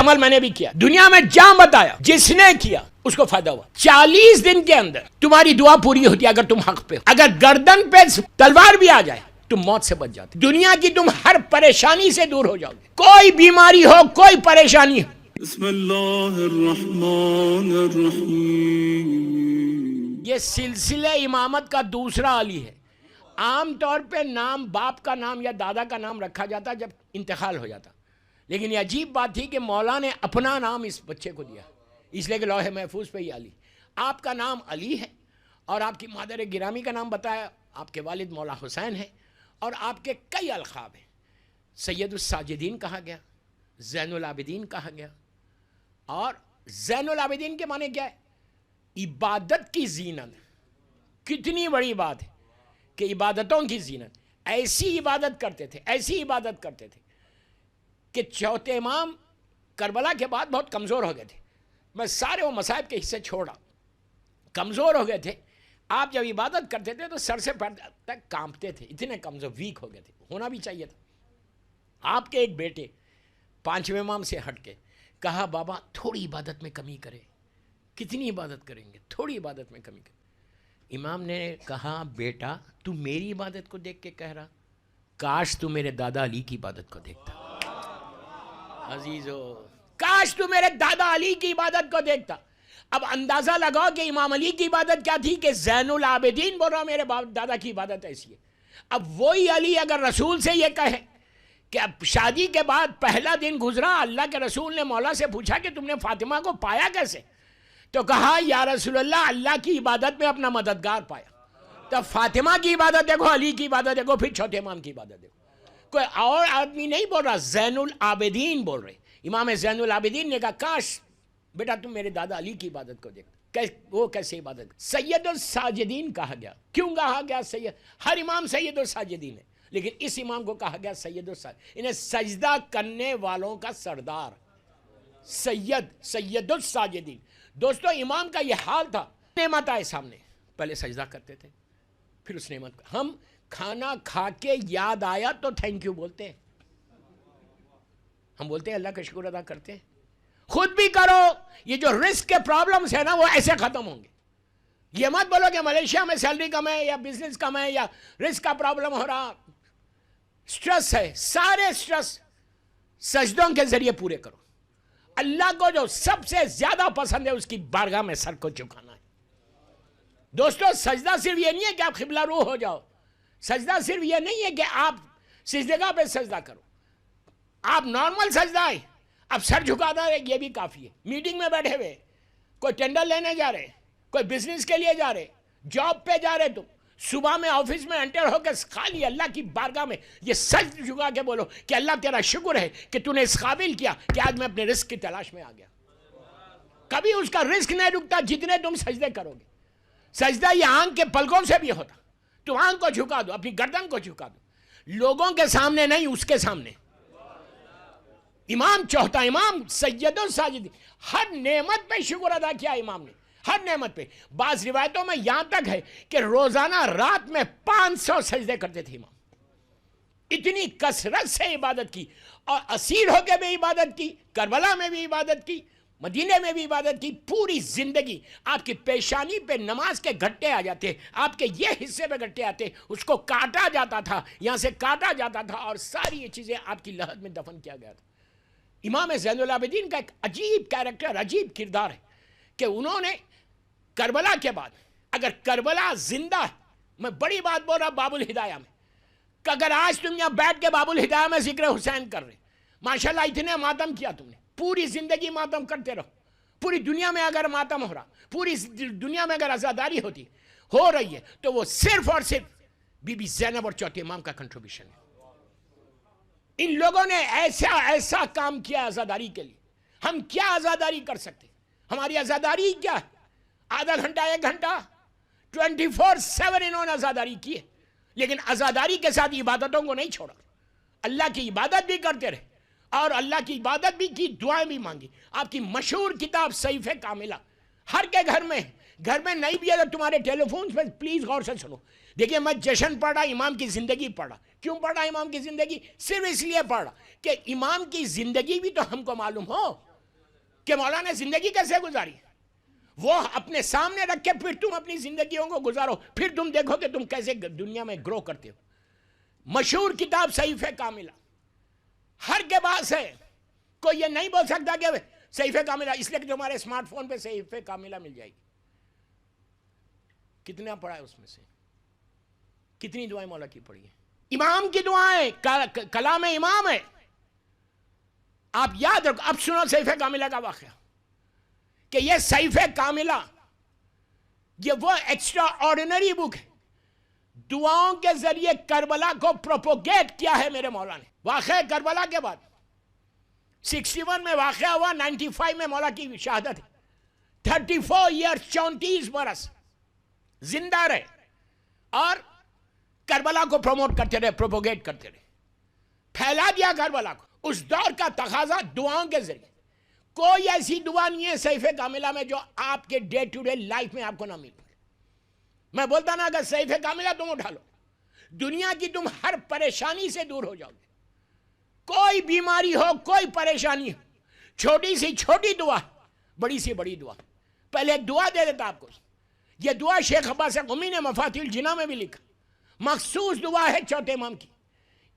عمل میں نے بھی کیا, دنیا میں جہاں بتایا جس نے کیا اس کو فائدہ ہوا. 40 دن کے اندر تمہاری دعا پوری ہوتی ہے اگر تم حق پہ ہو. اگر گردن پہ تلوار بھی آ جائے تم موت سے بچ جاتے, دنیا کی تم ہر پریشانی سے دور ہو جاؤ گے. کوئی بیماری ہو, کوئی پریشانی ہو. بسم اللہ الرحمن الرحیم. یہ سلسلہ امامت کا دوسرا علی ہے. عام طور پہ نام باپ کا نام یا دادا کا نام رکھا جاتا جب انتقال ہو جاتا, لیکن یہ عجیب بات تھی کہ مولا نے اپنا نام اس بچے کو دیا, اس لیے کہ لوح محفوظ پہ یہ علی. آپ کا نام علی ہے اور آپ کی مادر گرامی کا نام بتایا, آپ کے والد مولا حسین ہیں, اور آپ کے کئی القاب ہیں. سید الساجدین کہا گیا, زین العابدین کہا گیا, اور زین العابدین کے معنی کیا ہے؟ عبادت کی زینت. کتنی بڑی بات ہے کہ عبادتوں کی زینت. ایسی عبادت کرتے تھے, ایسی عبادت کرتے تھے کہ چوتھے امام کربلا کے بعد بہت کمزور ہو گئے تھے. میں سارے وہ مصائب کے حصے چھوڑا, کمزور ہو گئے تھے. آپ جب عبادت کرتے تھے تو سر سے پیر تک کانپتے تھے, اتنے کمزور ویک ہو گئے تھے. ہونا بھی چاہیے تھا. آپ کے ایک بیٹے 5ویں امام سے ہٹ کے کہا بابا تھوڑی عبادت میں کمی کرے. کتنی عبادت کریں گے, تھوڑی عبادت میں کمی کریں. امام نے کہا بیٹا تو میری عبادت کو دیکھ کے کہہ رہا, کاش تو میرے دادا علی کی عبادت کو دیکھتا. عزیزو, کاش تو میرے دادا علی کی عبادت کو دیکھتا. اب اندازہ لگاؤ کہ امام علی کی عبادت کیا تھی کہ زین العابدین بول رہا میرے دادا کی عبادت ایسی ہے. اب وہی علی اگر رسول سے یہ کہے کہ اب شادی کے بعد پہلا دن گزرا, اللہ کے رسول نے مولا سے پوچھا کہ تم نے فاطمہ کو پایا کیسے, تو کہا یا رسول اللہ کی عبادت میں اپنا مددگار پایا. تب فاطمہ کی عبادت دیکھو, علی کی عبادت دیکھو, پھر چوتھے امام کی عبادت دیکھو. کوئی اور آدمی نہیں بول رہا, زین العابدین بول رہے. امام زین العابدین نے کہا کاش بیٹا تم میرے دادا علی کی عبادت کو دیکھتا. وہ کیسے عبادت. سید الساجدین کہا گیا. کیوں کہا گیا سید؟ ہر امام سید الساجدین ہے, لیکن اس امام کو کہا گیا سید الساجدین, انہیں سجدہ کرنے والوں کا سردار, سید الساجدین. دوستو امام کا یہ حال تھا. نعمت آئے سامنے, پہلے سجدہ کرتے تھے, پھر اس نعمت کو. ہم کھانا کھا کے یاد آیا تو تھینک یو بولتے ہیں, ہم بولتے ہیں اللہ کا شکر ادا کرتے ہیں. خود بھی کرو. یہ جو رسک کے پرابلمز ہیں نا وہ ایسے ختم ہوں گے. یہ مت بولو کہ ملیشیا میں سیلری کم ہے یا بزنس کم ہے یا رسک کا پرابلم ہو رہا, سٹریس ہے. سارے سٹریس سجدوں کے ذریعے پورے کرو. اللہ کو جو سب سے زیادہ پسند ہے اس کی بارگاہ میں سر کو جھکانا ہے. دوستو سجدہ صرف یہ نہیں ہے کہ آپ قبلہ رو ہو جاؤ. سجدہ صرف یہ نہیں ہے کہ آپ سجدگاہ پہ سجدہ کرو. آپ نارمل سجدہ ہے, اب سر جھکانا ہے, یہ بھی کافی ہے. میٹنگ میں بیٹھے ہوئے, کوئی ٹینڈر لینے جا رہے, کوئی بزنس کے لیے جا رہے, جاب پہ جا رہے, تم صبح میں آفس میں انٹر ہو کے خالی اللہ کی بارگاہ میں یہ سج جھکا کے بولو کہ اللہ تیرا شکر ہے کہ تو نے اس قابل کیا کہ آج میں اپنے رزق کی تلاش میں آ گیا. کبھی اس کا رزق نہیں رکتا جتنے تم سجدے کرو گے. سجدہ یہ آنکھ کے پلکوں سے بھی ہوتا. تم آنکھ کو جھکا دو, اپنی گردن کو جھکا دو, لوگوں کے سامنے نہیں, اس کے سامنے. امام چوتھا امام سید الساجدین, ہر نعمت پہ شکر ادا کیا امام نے, ہر نعمت پہ. بعض روایتوں میں یہاں تک ہے کہ روزانہ رات میں 500 سجدے کرتے تھے امام. اتنی کثرت سے عبادت کی, اور اسیر ہو کے بھی عبادت کی, کربلا میں بھی عبادت کی, مدینے میں بھی عبادت کی. پوری زندگی آپ کی پیشانی پہ نماز کے گھٹے آ جاتے, آپ کے یہ حصے پہ گھٹے آتے, اس کو کاٹا جاتا تھا, یہاں سے کاٹا جاتا تھا, اور ساری یہ چیزیں آپ کی لحد میں دفن کیا گیا تھا. امام زین العابدین کا ایک عجیب کیریکٹر, عجیب کردار ہے کہ انہوں نے کربلا کے بعد, اگر کربلا زندہ, میں بڑی بات بول رہا باب الہدایہ میں, کہ اگر آج تم یہاں بیٹھ کے باب الہدایہ میں ذکر حسین کر رہے, ماشاءاللہ اتنے ماتم کیا تم نے, پوری زندگی ماتم کرتے رہو. پوری دنیا میں اگر ماتم ہو رہا, پوری دنیا میں اگر عزاداری ہو رہی ہے, تو وہ صرف اور صرف بی بی زینب اور چوتھے امام کا کنٹریبیوشن ہے. ان لوگوں نے ایسا کام کیا عزاداری کے لیے. ہم کیا عزاداری کر سکتے؟ ہماری عزاداری کیا ہے؟ آدھا گھنٹہ, 1 گھنٹہ, 24/7 انہوں نے عزاداری کی ہے. لیکن عزاداری کے ساتھ عبادتوں کو نہیں چھوڑا. اللہ کی عبادت بھی کرتے رہے, اور اللہ کی عبادت بھی کی, دعائیں بھی مانگی. آپ کی مشہور کتاب صحیفہ کاملہ ہر کے گھر میں نہیں بھی ہے تو تمہارے ٹیلی فونز پہ پلیز غور سے سنو. دیکھیے میں جشن پڑھ رہا, امام کی زندگی پڑھ رہا. کیوں پڑھ رہا امام کی زندگی؟ صرف اس لیے پڑھ رہا کہ امام کی زندگی بھی تو ہم کو معلوم ہو. کہ مولا نے زندگی کیسے گزاری، وہ اپنے سامنے رکھ کے پھر تم اپنی زندگیوں کو گزارو، پھر تم دیکھو کہ تم کیسے دنیا میں گرو کرتے ہو. مشہور کتاب صحیفہ کاملہ ہر کے پاس ہے. کوئی یہ نہیں بول سکتا کہ صحیفہ کاملہ، اس لیے کہ تمہارے اسمارٹ فون پہ صحیفہ کاملہ مل جائے گی. کتنا پڑھا ہے اس میں سے، کتنی دعائیں مولا کی پڑھی ہیں؟ امام کی دعائیں، کلام امام ہے. آپ یاد رکھو. اب سنو صحیفہ کاملہ کا واقعہ، کہ یہ صحیفہ کاملہ یہ وہ ایکسٹرا آرڈینری بک ہے، دعاؤں کے ذریعے کربلا کو پروپوگیٹ کیا ہے میرے مولا نے. واقعہ کربلا کے بعد 61 میں واقعہ ہوا، 95 میں مولا کی شہادت ہے. 34 ایئر 34 برس زندہ رہے اور کربلا کو پروموٹ کرتے رہے، پروپوگیٹ کرتے رہے، پھیلا دیا کربلا کو. اس دور کا تقاضا دعاؤں کے ذریعے. کوئی ایسی دعا نہیں ہے صحیفہ کاملہ میں جو آپ کے ڈے ٹو ڈے لائف میں آپ کو نہ مل پائے. میں بولتا نا اگر صحیفہ کاملہ تم اٹھا لو، دنیا کی تم ہر پریشانی سے دور ہو جاؤ گے. کوئی بیماری ہو، کوئی پریشانی ہو، چھوٹی سی چھوٹی دعا، بڑی سی بڑی دعا. پہلے ایک دعا دے دیتا آپ کو. یہ دعا شیخ عباس قمی نے مفاتیح الجناح میں بھی لکھا. مخصوص دعا ہے چوتھے امام کی،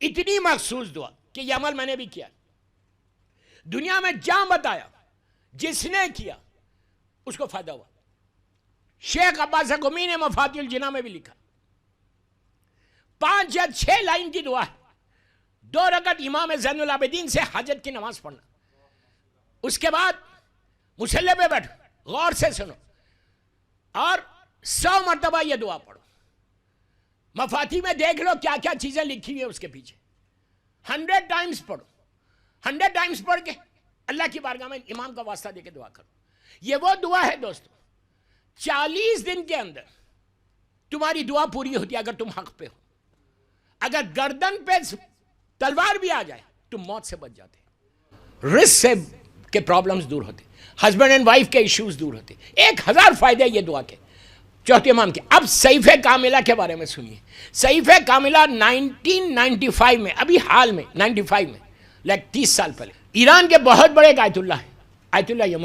اتنی مخصوص دعا کہ یہ عمل میں نے بھی کیا. دنیا میں جہاں بتایا، جس نے کیا اس کو فائدہ ہوا. شیخ عباس قمی نے مفاتیح الجناح میں بھی لکھا. 5 یا 6 لائن کی دعا ہے. 2 رکعت امام زین العابدین سے حاجت کی نماز پڑھنا، اس کے بعد مصلی پہ بیٹھو، غور سے سنو اور 100 مرتبہ یہ دعا پڑھو. مفاتیح میں دیکھ لو کیا کیا چیزیں لکھی ہوئی ہیں اس کے پیچھے. 100 ٹائمز پڑھو. 100 ٹائمز پڑھ کے اللہ کی بارگاہ میں امام کا واسطہ دے کے دعا کرو. یہ وہ دعا ہے دوستو، 40 دن کے اندر تمہاری دعا پوری ہوتی ہے اگر تم حق پہ ہو. اگر گردن پہ تلوار بھی آ جائے تم موت سے بچ جاتے. رزق سے کے پرابلمز دور ہوتے، ہسبینڈ اینڈ وائف کے ایشوز دور ہوتے. 1000 فائدے یہ دعا کے چوتھے امام کے. اب صحیفہ کاملہ کے بارے میں سنیے. صحیفہ کاملہ 1995 میں، ابھی حال میں 95 میں، لائک 30 سال پہلے، ایران کے بہت بڑے ایک آیت اللہ ہے، آیت اللہ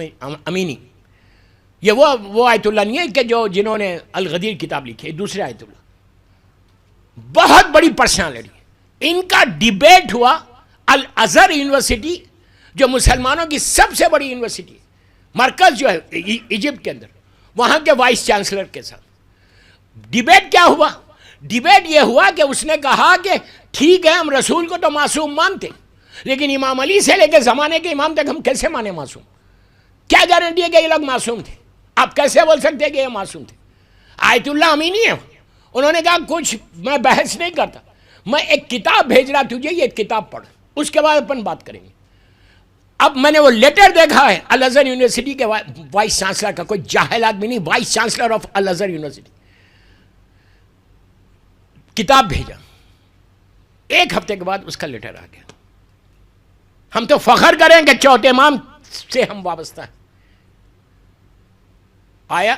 امینی. یہ وہ آیت اللہ نہیں ہے کہ جنہوں نے الغدیر کتاب لکھی ہے، دوسرے آیت اللہ. بہت بڑی پرسنالٹی. ان کا ڈیبیٹ ہوا الازہر یونیورسٹی، جو مسلمانوں کی سب سے بڑی یونیورسٹی ہے، مرکز جو ہے ایجپٹ کے اندر، وہاں کے وائس چانسلر کے ساتھ. ڈیبیٹ کیا ہوا؟ ڈیبیٹ یہ ہوا کہ اس نے کہا کہ ٹھیک ہے ہم رسول کو تو معصوم مانتے، لیکن امام علی سے لے کے زمانے کے امام تک ہم کیسے مانے معصوم؟ کیا گارنٹی ہے کہ یہ لوگ معصوم تھے؟ آپ کیسے بول سکتے ہیں کہ یہ معصوم تھے؟ آیت اللہ امینی ہے. انہوں نے کہا کچھ میں بحث نہیں کرتا، میں ایک کتاب بھیج رہا تجھے، یہ کتاب پڑھ، اس کے بعد اپن بات کریں گے. اب میں نے وہ لیٹر دیکھا ہے الازہر یونیورسٹی کے وائس چانسلر کا، کوئی جاہل آدمی نہیں، وائس چانسلر آف الازہر یونیورسٹی. کتاب بھیجا، 1 ہفتے کے بعد اس کا لیٹر آ گیا. ہم تو فخر کریں کہ چوتھے امام سے ہم وابستہ ہیں. آیا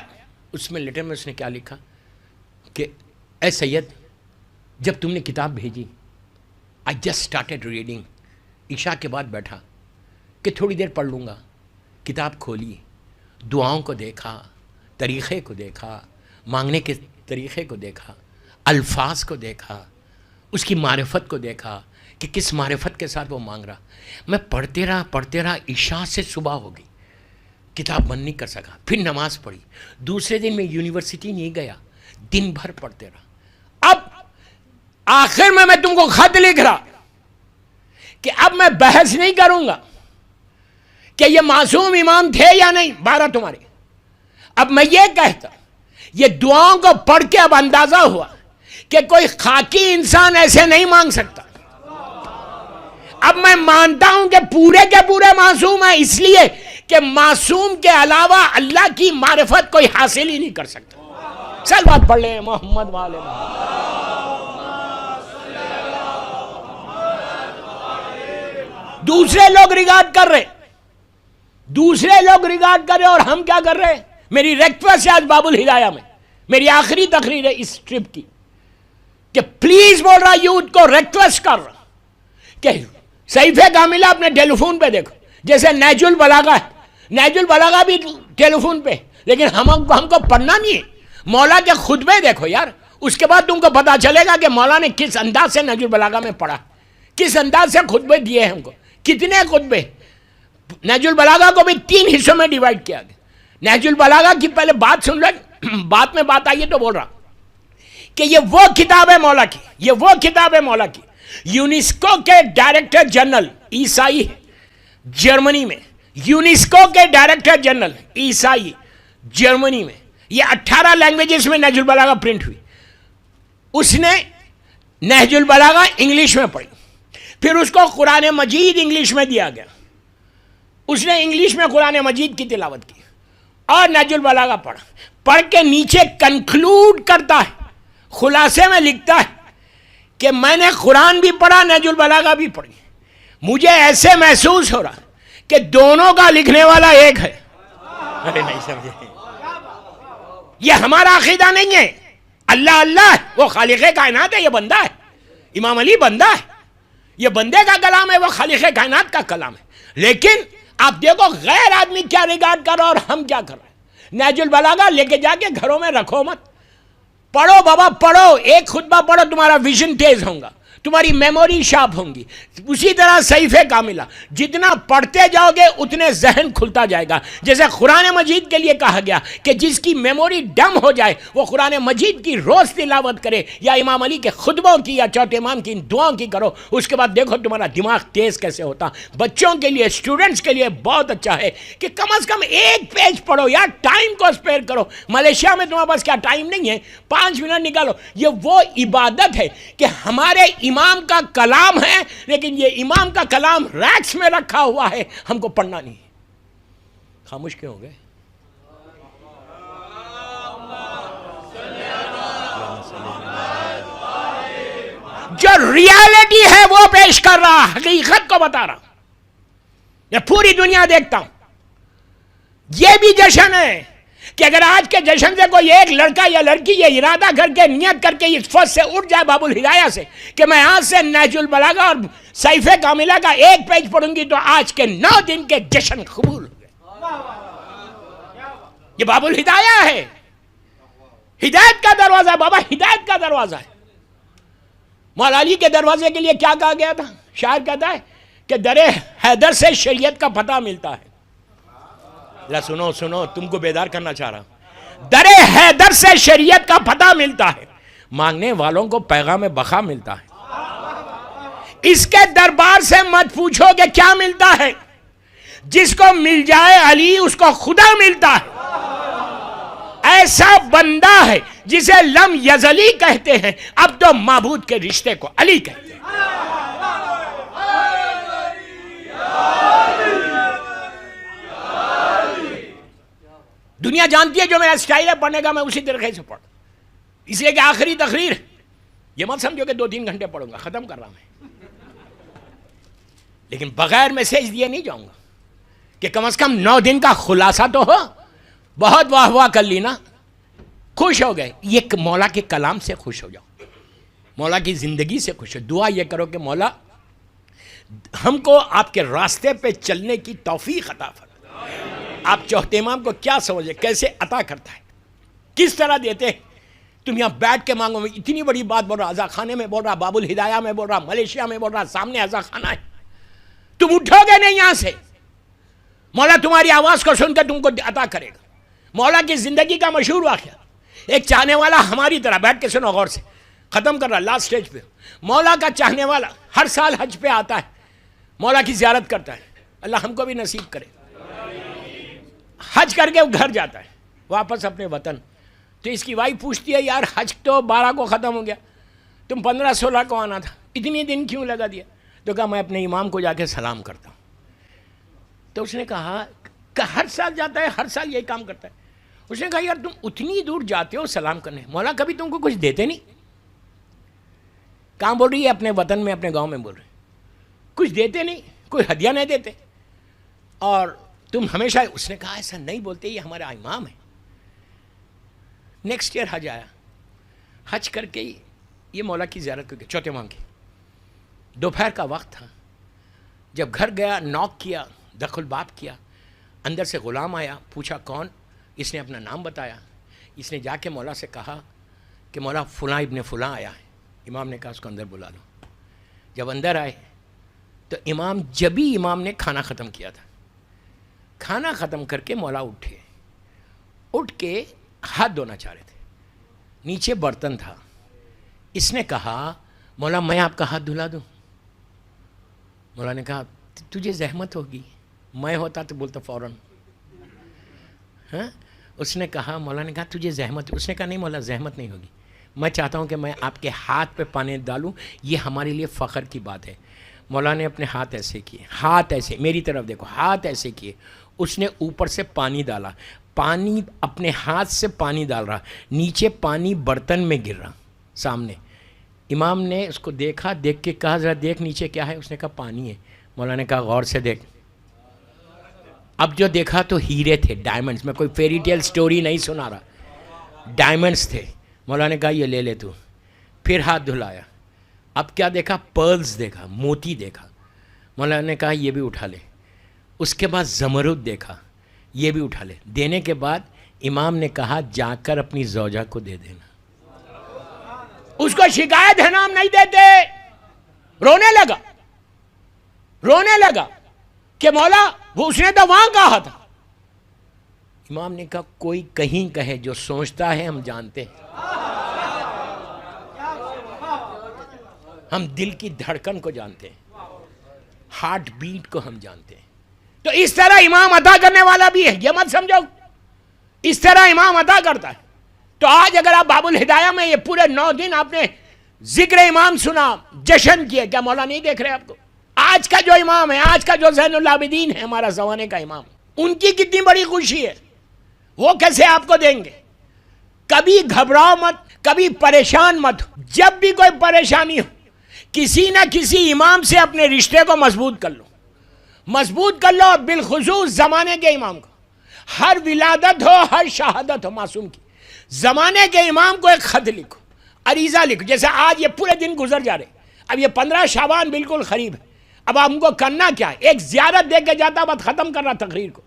اس میں لیٹر میں اس نے کیا لکھا کہ اے سید، جب تم نے کتاب بھیجی I just started reading. عشاء کے بعد بیٹھا کہ تھوڑی دیر پڑھ لوں گا. کتاب کھولی، دعاؤں کو دیکھا، طریقے کو دیکھا، مانگنے کے طریقے کو دیکھا، الفاظ کو دیکھا، اس کی معرفت کو دیکھا کہ کس معرفت کے ساتھ وہ مانگ رہا. میں پڑھتے رہا، عشاء سے صبح ہو گئی، کتاب بند نہیں کر سکا. پھر نماز پڑھی. دوسرے دن میں یونیورسٹی نہیں گیا، دن بھر پڑھتے رہا. اب آخر میں تم کو خط لکھ رہا کہ اب میں بحث نہیں کروں گا کہ یہ معصوم امام تھے یا نہیں، 12 تمہارے. اب میں یہ کہتا، یہ دعاؤں کو پڑھ کے اب اندازہ ہوا کہ کوئی خاکی انسان ایسے نہیں مانگ سکتا. اب میں مانتا ہوں کہ پورے کے پورے معصوم ہیں، اس لیے کہ معصوم کے علاوہ اللہ کی معرفت کوئی حاصل ہی نہیں کر سکتا. چل بات پڑھ لیں محمد والے محمد. دوسرے لوگ ریگارڈ کر رہے اور ہم کیا کر رہے ہیں؟ میری ریکویسٹ ہے آج باب الہدایہ میں، میری آخری تقریر ہے اس ٹرپ کی، کہ پلیز بول رہا یوتھ کو ریکویسٹ کر رہا کہ صحیفہ کاملہ اپنے ٹیلی فون پہ دیکھو، جیسے نیج البلاغہ ہے، نہج البلاغہ بھی ٹیلی فون پہ، لیکن ہم کو پڑھنا نہیں ہے۔ مولا کے خطبے دیکھو یار، اس کے بعد تم کو پتا چلے گا کہ مولا نے کس انداز سے نہج البلاغہ میں پڑھا، کس انداز سے خطبے دیے ہیں ہم کو، کتنے خطبے۔ نہج البلاغہ کو بھی 3 حصوں میں ڈیوائڈ کیا گیا۔ نہج البلاغہ کی پہلے بات سن لو، بات میں بات آئی ہے تو بول رہا کہ یہ وہ کتاب ہے مولا کی، یہ وہ کتاب ہے مولا کی۔ یونیسکو کے ڈائریکٹر جنرل عیسائی جرمنی میں، یونیسکو کے ڈائریکٹر جنرل عیسائی جرمنی میں، یہ 18 لینگویجز میں نہج البلاغہ پرنٹ ہوئی۔ اس نے نہج البلاغہ انگلش میں پڑھی، پھر اس کو قرآن مجید انگلش میں دیا گیا، اس نے انگلش میں قرآن مجید کی تلاوت کی اور نہج البلاغہ پڑھا۔ پڑھ کے نیچے کنکلوڈ کرتا ہے، خلاصے میں لکھتا ہے کہ میں نے قرآن بھی پڑھا، نہج البلاغہ بھی پڑھی، مجھے ایسے محسوس ہو رہا کہ دونوں کا لکھنے والا ایک ہے۔ ارے نہیں سمجھے، یہ ہمارا عقیدہ نہیں ہے۔ اللہ اللہ وہ خالق کائنات ہے، یہ بندہ ہے، امام علی بندہ ہے، یہ بندے کا کلام ہے، وہ خالق کائنات کا کلام ہے۔ لیکن آپ دیکھو غیر آدمی کیا ریگارڈ کر رہا اور ہم کیا کر رہے ہیں۔ نہج البلاغہ لے کے جا کے گھروں میں رکھو مت، پڑھو بابا پڑھو، ایک خطبہ پڑھو، تمہارا ویژن تیز ہوگا، تمہاری میموری شارپ ہوں گی۔ اسی طرح صحیفہ کاملہ جتنا پڑھتے جاؤ گے اتنے ذہن کھلتا جائے گا۔ جیسے قرآن مجید کے لیے کہا گیا کہ جس کی میموری ڈم ہو جائے وہ قرآن مجید کی روز تلاوت کرے، یا امام علی کے خطبوں کی یا چوتھے امام کی دعاؤں کی کرو، اس کے بعد دیکھو تمہارا دماغ تیز کیسے ہوتا۔ بچوں کے لیے، اسٹوڈنٹس کے لیے بہت اچھا ہے کہ کم از کم ایک پیج پڑھو یار، ٹائم کو اسپیئر کرو۔ ملیشیا میں تمہارے پاس کیا ٹائم نہیں ہے، 5 منٹ نکالو۔ یہ وہ عبادت ہے کہ ہمارے امام کا کلام ہے، لیکن یہ امام کا کلام ریکس میں رکھا ہوا ہے، ہم کو پڑھنا نہیں۔ خاموش کیوں ہو گئے؟ جو ریالٹی ہے وہ پیش کر رہا، حقیقت کو بتا رہا۔ میں پوری دنیا دیکھتا ہوں، یہ بھی جشن ہے کہ اگر آج کے جشن سے کوئی ایک لڑکا یا لڑکی یہ ارادہ کر کے نیت کر کے اس فرض سے اٹھ جائے باب الہدایہ سے کہ میں آج سے نہج البلاغہ اور صحیفہ کاملہ کا ایک پیج پڑھوں گی، تو آج کے 9 دن کے جشن قبول ہو گئے۔ یہ باب الہدایہ ہے، ہدایت کا دروازہ ہے بابا، ہدایت کا دروازہ ہے۔ مولا علی کے دروازے کے لیے کیا کہا گیا تھا؟ شاعر کہتا ہے کہ در حیدر سے شریعت کا پتہ ملتا ہے۔ سنو سنو، تم کو بیدار کرنا چاہ رہا ہوں۔ در حیدر سے شریعت کا پتہ ملتا ہے، مانگنے والوں کو پیغام بقا ملتا ہے۔ اس کے دربار سے مت پوچھو کہ کیا ملتا ہے، جس کو مل جائے علی اس کو خدا ملتا ہے۔ ایسا بندہ ہے جسے لم یزلی کہتے ہیں، اب تو معبود کے رشتے کو علی کہتے ہیں۔ دنیا جانتی ہے جو میرا اسٹائل ہے پڑھنے کا، میں اسی طریقے سے پڑھتا، اس لیے کہ آخری تقریر یہ مت سمجھو کہ 2-3 گھنٹے پڑھوں گا، ختم کر رہا میں، لیکن بغیر میسیج دیے نہیں جاؤں گا کہ کم از کم 9 دن کا خلاصہ تو ہو۔ بہت واہ واہ کر لی نا، خوش ہو گئے، یہ مولا کے کلام سے خوش ہو جاؤ، مولا کی زندگی سے خوش ہو۔ دعا یہ کرو کہ مولا ہم کو آپ کے راستے پہ چلنے کی توفیق عطا فرمائے۔ آپ چوتھے امام کو کیا سمجھے، کیسے عطا کرتا ہے، کس طرح دیتے ہیں؟ تم یہاں بیٹھ کے مانگو، میں اتنی بڑی بات بول رہا، عزا خانے میں بول رہا، باب الہدایہ میں بول رہا، ملیشیا میں بول رہا، سامنے عزا خانہ ہے، تم اٹھو گے نہیں یہاں سے، مولا تمہاری آواز کو سن کے تم کو عطا کرے گا۔ مولا کی زندگی کا مشہور واقعہ، ایک چاہنے والا ہماری طرح، بیٹھ کے سنو غور سے، ختم کر رہا لاسٹ سٹیج پہ، مولا کا چاہنے والا ہر سال حج پہ آتا ہے، مولا کی زیارت کرتا ہے، اللہ ہم کو بھی نصیب کرے۔ حج کر کے وہ گھر جاتا ہے واپس اپنے وطن، تو اس کی وائف پوچھتی ہے یار حج تو 12 کو ختم ہو گیا، تم 15-16 کو آنا تھا، اتنی دن کیوں لگا دیا؟ تو کہا میں اپنے امام کو جا کے سلام کرتا ہوں۔ تو اس نے کہا کہ ہر سال جاتا ہے، ہر سال یہی کام کرتا ہے۔ اس نے کہا یار تم اتنی دور جاتے ہو سلام کرنے، مولا کبھی تم کو کچھ دیتے نہیں؟ کہاں بول رہی ہے؟ اپنے وطن میں، اپنے گاؤں میں بول رہے، کچھ دیتے نہیں، کوئی ہدیہ نہیں دیتے، اور تم ہمیشہ۔ اس نے کہا ایسا نہیں بولتے، یہ ہمارا امام ہے۔ نیکسٹ ایئر حج آیا، حج کر کے یہ مولا کی زیارت کر کے، چوتھے امام کی، دوپہر کا وقت تھا، جب گھر گیا نوک کیا، دخل الباب کیا، اندر سے غلام آیا, پوچھا کون؟ اس نے اپنا نام بتایا. اس نے جا کے مولا سے کہا کہ مولا فلاں ابن فلاں آیا ہے. امام نے کہا اس کو اندر بلا لو. جب اندر آئے تو امام نے کھانا ختم کیا تھا. کھانا ختم کر کے مولا اٹھے, اٹھ کے ہاتھ دھونا چاہ رہے تھے. نیچے برتن تھا. اس نے کہا مولا میں آپ کا ہاتھ دھلا دوں؟ مولا نے کہا تجھے زحمت ہوگی, میں ہوتا تو بولتا فوراً. ہاں, اس نے کہا, مولا نے کہا تجھے زحمت. اس نے کہا نہیں مولا زحمت نہیں ہوگی, میں چاہتا ہوں کہ میں آپ کے ہاتھ پہ پانی ڈالوں, یہ ہمارے لیے فخر کی بات ہے. مولا نے اپنے ہاتھ ایسے کیے, ہاتھ ایسے, میری طرف دیکھو, ہاتھ ایسے کیے. اس نے اوپر سے پانی ڈالا, پانی اپنے ہاتھ سے پانی ڈال رہا, نیچے پانی برتن میں گر رہا سامنے. امام نے اس کو دیکھا, دیکھ کے کہا ذرا دیکھ نیچے کیا ہے. اس نے کہا پانی ہے. مولا نے کہا غور سے دیکھ. اب جو دیکھا تو ہیرے تھے, ڈائمنڈز. میں کوئی فیری ٹیل سٹوری نہیں سنا رہا, ڈائمنڈز تھے. مولا نے کہا یہ لے لے تو. پھر ہاتھ دھلایا. اب کیا دیکھا؟ پرلز دیکھا, موتی دیکھا. مولا نے کہا یہ بھی اٹھا لے. اس کے بعد زمرد دیکھا, یہ بھی اٹھا لے. دینے کے بعد امام نے کہا جا کر اپنی زوجہ کو دے دینا. اس کو شکایت ہے نا ہم نہیں دیتے. رونے لگا کہ مولا وہ اس نے تو وہاں کہا تھا. امام نے کہا کوئی کہیں کہے, جو سوچتا ہے ہم جانتے ہیں, ہم دل کی دھڑکن کو جانتے ہیں, ہارٹ بیٹ کو ہم جانتے ہیں. تو اس طرح امام عطا کرنے والا بھی ہے, یہ مت سمجھو. اس طرح امام عطا کرتا ہے. تو آج اگر آپ باب الہدایہ میں یہ پورے 9 دن آپ نے ذکر امام سنا, جشن کیے, کیا مولا نہیں دیکھ رہے آپ کو؟ آج کا جو امام ہے, آج کا جو زین العابدین ہے, ہمارا زمانے کا امام, ان کی کتنی بڑی خوشی ہے. وہ کیسے آپ کو دیں گے؟ کبھی گھبراؤ مت, کبھی پریشان مت. جب بھی کوئی پریشانی ہو, کسی نہ کسی امام سے اپنے رشتے کو مضبوط کر لو, مضبوط کر لو. بالخصوص زمانے کے امام کو, ہر ولادت ہو, ہر شہادت ہو معصوم کی, زمانے کے امام کو ایک خط لکھو, عریضہ لکھو. جیسے آج یہ پورے دن گزر جا رہے, اب یہ 15 شعبان بالکل قریب ہے. اب ہم کو کرنا کیا ہے؟ ایک زیارت دے کے جاتا, بات ختم کر رہا تقریر کو,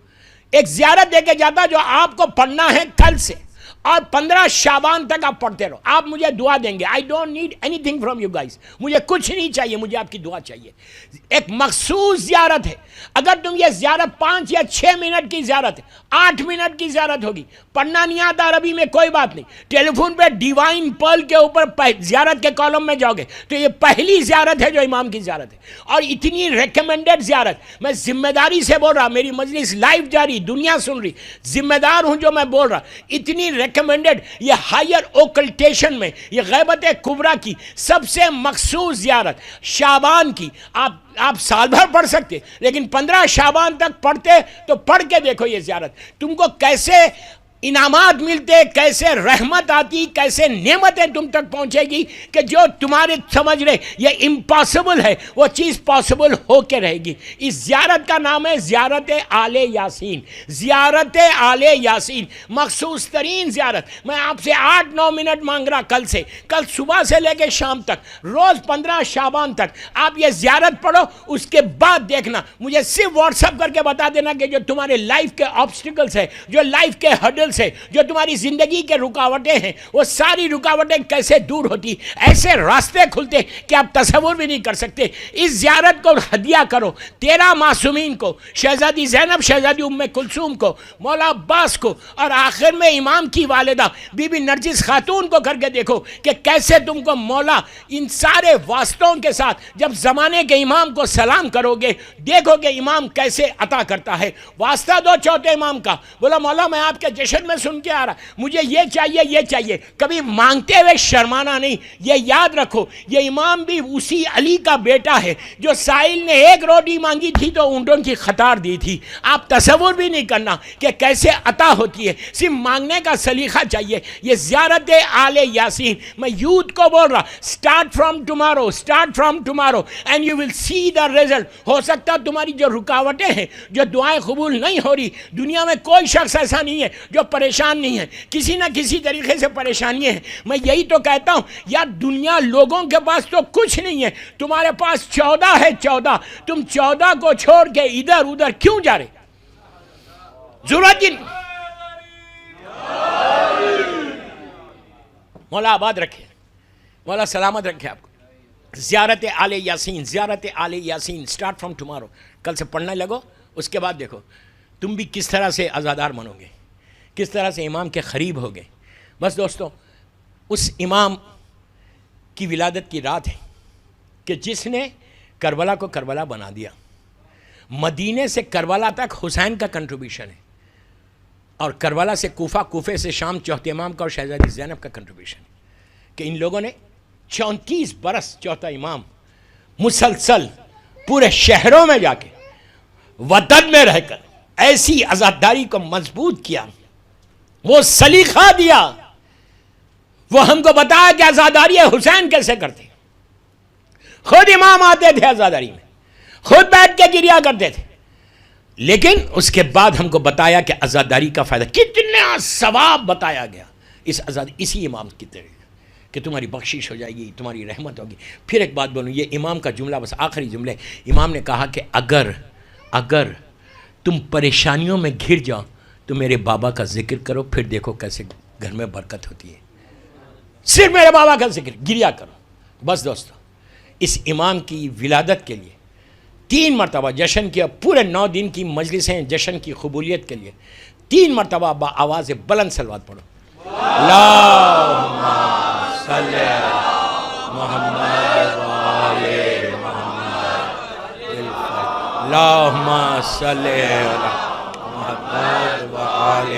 ایک زیارت دے کے جاتا جو آپ کو پڑھنا ہے کل سے, اور 15 شعبان تک آپ پڑھتے رہو. آپ مجھے دعا دیں گے. I don't need any thing from you guys. مجھے کچھ نہیں چاہیے, مجھے آپ کی دعا چاہیے. ایک مخصوص زیارت ہے. اگر تم یہ زیارت 5 یا 6 منٹ کی زیارت ہے, 8 منٹ کی زیارت ہوگی, پڑھنا نہیں آتا عربی میں کوئی بات نہیں, ٹیلی فون پہ ڈیوائن پرل کے اوپر زیارت کے کالم میں جاؤ گے تو یہ پہلی زیارت ہے جو امام کی زیارت ہے, اور اتنی ریکمینڈڈ زیارت. میں ذمہ داری سے بول رہا, میری مجلس لائیو جاری, دنیا سن رہی, ذمہ دار ہوں جو میں بول رہا. اتنی ریکمینڈڈ, یہ ہائر اوکلٹیشن میں, یہ غیبت کبریٰ کی سب سے مخصوص زیارت شعبان کی. آپ سال بھر پڑھ سکتے, لیکن 15 شعبان تک پڑھتے تو پڑھ کے دیکھو یہ زیارت تم کو کیسے انعامات ملتے, کیسے رحمت آتی, کیسے نعمتیں تم تک پہنچے گی کہ جو تمہارے سمجھ رہے یہ امپاسبل ہے وہ چیز پاسبل ہو کے رہے گی. اس زیارت کا نام ہے زیارت آل یاسین. زیارت آل یاسین مخصوص ترین زیارت. میں آپ سے 8-9 منٹ مانگ رہا کل سے, کل صبح سے لے کے شام تک, روز 15 شعبان تک آپ یہ زیارت پڑھو. اس کے بعد دیکھنا, مجھے صرف واٹس ایپ کر کے بتا دینا کہ جو تمہارے لائف کے آبسٹیکلس ہے, جو لائف کے ہرڈل سے, جو تمہاری زندگی کے رکاوٹیں ہیں, وہ ساری رکاوٹیں کیسے دور ہوتی, ایسے راستے کھلتے کہ آپ تصور بھی نہیں کر سکتے. اس زیارت کو ہدیہ کرو 13 معصومین کو, شہزادی زینب, شہزادی ام کلثوم کو, مولا عباس کو, اور آخر میں امام کی والدہ بی بی نرجس خاتون کو کر کے دیکھو کہ کیسے تم کو مولا ان سارے واسطوں کے ساتھ جب زمانے کے امام کو سلام کرو گے, دیکھو کہ امام کیسے عطا کرتا ہے. واسطہ دو چوتھے امام کا, بولا مولا میں آپ کے جشن میں سن کے آ رہا, مجھے یہ چاہیے یہ چاہیے. کبھی مانگتے ہوئے شرمانا نہیں. یہ یاد رکھو, یہ امام بھی اسی علی کا بیٹا ہے جو سائل نے 1 روٹی مانگی تھی تو اونٹوں کی قطار دی تھی. آپ تصور بھی نہیں کرنا کہ کیسے عطا ہوتی ہے, صرف مانگنے کا سلیقہ چاہیے. یہ زیارت آل یاسین میں یوتھ کو بول رہا, start from tomorrow and you will see the result. ہو سکتا تمہاری جو رکاوٹیں ہیں, جو دعائیں قبول نہیں ہو رہی, دنیا میں کوئی شخص ایسا نہیں ہے جو پریشان نہیں ہے, کسی نہ کسی طریقے سے پریشانی ہے. میں یہی تو کہتا ہوں یار, دنیا لوگوں کے پاس تو کچھ نہیں ہے, تمہارے پاس 14 ہے. 14 تم 14 کو چھوڑ کے ادھر ادھر کیوں جا رہے؟ ضرورت ہی نہیں. مولا آباد رکھے, مولا سلامت رکھے آپ کو. زیارت آل یاسین, زیارت آل یاسین اسٹارٹ فرام ٹمارو. کل سے پڑھنے لگو, اس کے بعد دیکھو تم بھی کس طرح سے عزادار بنو گے, کس طرح سے امام کے قریب ہوگے. بس دوستو, اس امام کی ولادت کی رات ہے کہ جس نے کربلا کو کربلا بنا دیا. مدینے سے کربلا تک حسین کا کنٹریبیوشن ہے, اور کربلا سے کوفہ, کوفے سے شام چوتھے امام کا اور شہزادی زینب کا کنٹریبیوشن ہے. کہ ان لوگوں نے 34 برس چوتھا امام مسلسل پورے شہروں میں جا کے وطن میں رہ کر ایسی عزاداری کو مضبوط کیا, وہ سلیقہ دیا, وہ ہم کو بتایا کہ عزاداری حسین کیسے کرتے. خود امام آتے تھے عزاداری میں, خود بیٹھ کے گریا کرتے تھے, لیکن اس کے بعد ہم کو بتایا کہ عزاداری کا فائدہ کتنا ثواب بتایا گیا اس اسی امام کی طرح کہ تمہاری بخشش ہو جائے گی, تمہاری رحمت ہوگی. پھر ایک بات بولوں, یہ امام کا جملہ بس آخری جملے. امام نے کہا کہ اگر تم پریشانیوں میں گھر جاؤ تو میرے بابا کا ذکر کرو, پھر دیکھو کیسے گھر میں برکت ہوتی ہے. صرف میرے بابا کا ذکر, گریا کرو. بس دوستو, اس امام کی ولادت کے لیے 3 مرتبہ جشن کیا, پورے 9 دن کی مجلسیں جشن کی قبولیت کے لیے 3 مرتبہ با آواز بلند صلوات پڑھو. اللہم صلی محمد وآلِ محمد, اللہم صلی محمد وآلِ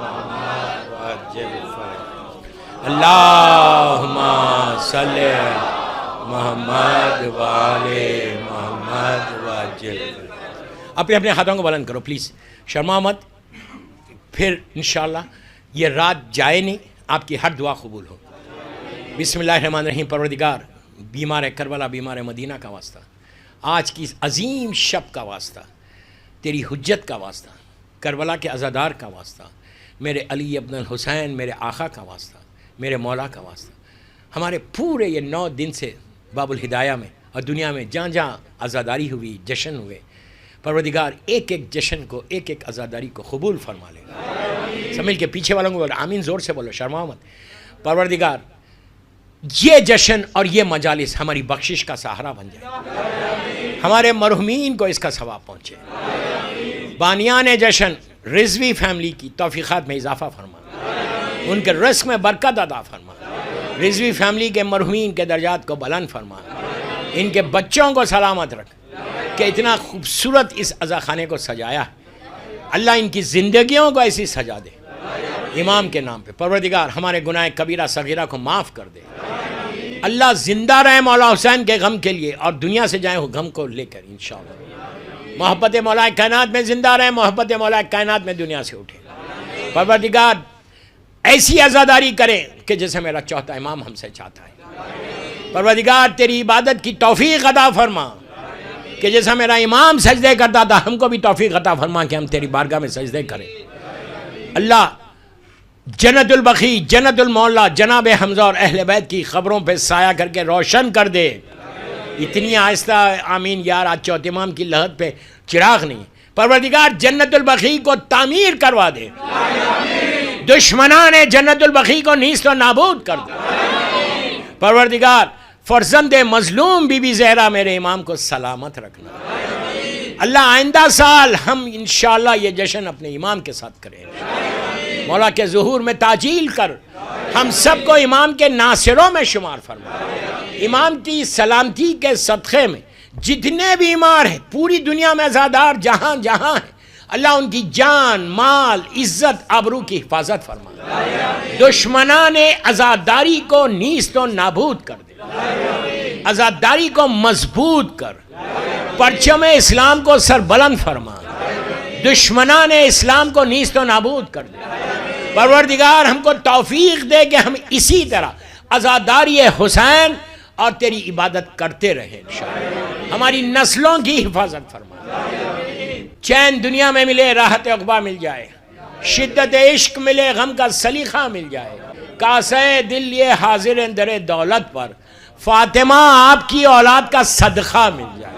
محمد وعجل فرج, اللہم صلی محمد وآلِ محمد وعجل فرج. اپنے ہاتھوں کو بلند کرو پلیز, شرما مت. پھر انشاءاللہ یہ رات جائے نہیں, آپ کی ہر دعا قبول ہو. بسم اللہ الرحمن الرحیم. پروردگار, بیمار کربلا, بیمار مدینہ کا واسطہ, آج کی عظیم شب کا واسطہ, تیری حجت کا واسطہ, کربلا کے عزادار کا واسطہ, میرے علی ابن الحسین میرے آقا کا واسطہ, میرے مولا کا واسطہ, ہمارے پورے یہ 9 دن سے باب الہدایہ میں اور دنیا میں جہاں جہاں عزاداری ہوئی, جشن ہوئے, پروردگار ایک ایک جشن کو, ایک ایک عزاداری کو قبول فرما لے. سمجھ کے پیچھے والوں کو بولو آمین, زور سے بولو, شرما مت. پروردگار یہ جشن اور یہ مجالس ہماری بخشش کا سہارا بن جائے, ہمارے مرحومین کو اس کا ثواب پہنچے. بانیان جشن رضوی فیملی کی توفیقات میں اضافہ فرما, ان کے رزق میں برکت عطا فرما, رضوی فیملی کے مرحومین کے درجات کو بلند فرما, ان کے بچوں کو سلامت رکھ کہ اتنا خوبصورت اس عزاخانے کو سجایا. اللہ ان کی زندگیوں کو ایسی سجا دے امام کے نام پہ. پروردگار ہمارے گناہ کبیرہ صغیرہ کو معاف کر دے. اللہ زندہ رہے مولا حسین کے غم کے لیے, اور دنیا سے جائیں وہ غم کو لے کر انشاءاللہ. محبت مولا کائنات میں زندہ رہے, محبت مولا کائنات میں دنیا سے اٹھے. پروردگار ایسی عزاداری کرے کہ جیسے میرا چوتھا امام ہم سے چاہتا ہے. پروردگار تیری عبادت کی توفیق عطا فرما کہ جیسا میرا امام سجدے کرتا تھا, ہم کو بھی توفیق عطا فرما کہ ہم تیری بارگاہ میں سجدے کریں. اللہ جنت البقیع, جنت المولا, جناب حمزہ اور اہل بیت کی خبروں پہ سایہ کر کے روشن کر دے. اتنی آہستہ آمین یار, آج چوتھے امام کی لہت پہ چراغ نہیں. پروردگار جنت البقیع کو تعمیر کروا دے, دشمنان جنت البقیع کو نیست و نابود کر دے. پروردگار فرزند مظلوم بی بی زہرا میرے امام کو سلامت رکھنا. اللہ آئندہ سال ہم انشاءاللہ یہ جشن اپنے امام کے ساتھ کریں. مولا کے ظہور میں تعجیل کر, ہم سب کو امام کے ناصروں میں شمار فرما. امام کی سلامتی کے صدقے میں جتنے بیمار ہیں پوری دنیا میں عزادار جہاں جہاں ہیں, اللہ ان کی جان, مال, عزت, آبرو کی حفاظت فرما. دشمنان عزاداری کو نیست و نابود کر دے, عزاداری کو مضبوط کر, پرچم اسلام کو سربلند فرما, دشمنان اسلام کو نیست و نابود کر دے. پروردگار ہم کو توفیق دے کہ ہم اسی طرح عزاداری حسین اور تیری عبادت کرتے رہیں انشاءاللہ. ہماری نسلوں کی حفاظت فرما. چین دنیا میں ملے, راحت عقبہ مل جائے, شدت عشق ملے, غم کا سلیقہ مل جائے. کاسے دل یہ حاضر در دولت پر, فاطمہ آپ کی اولاد کا صدقہ مل جائے.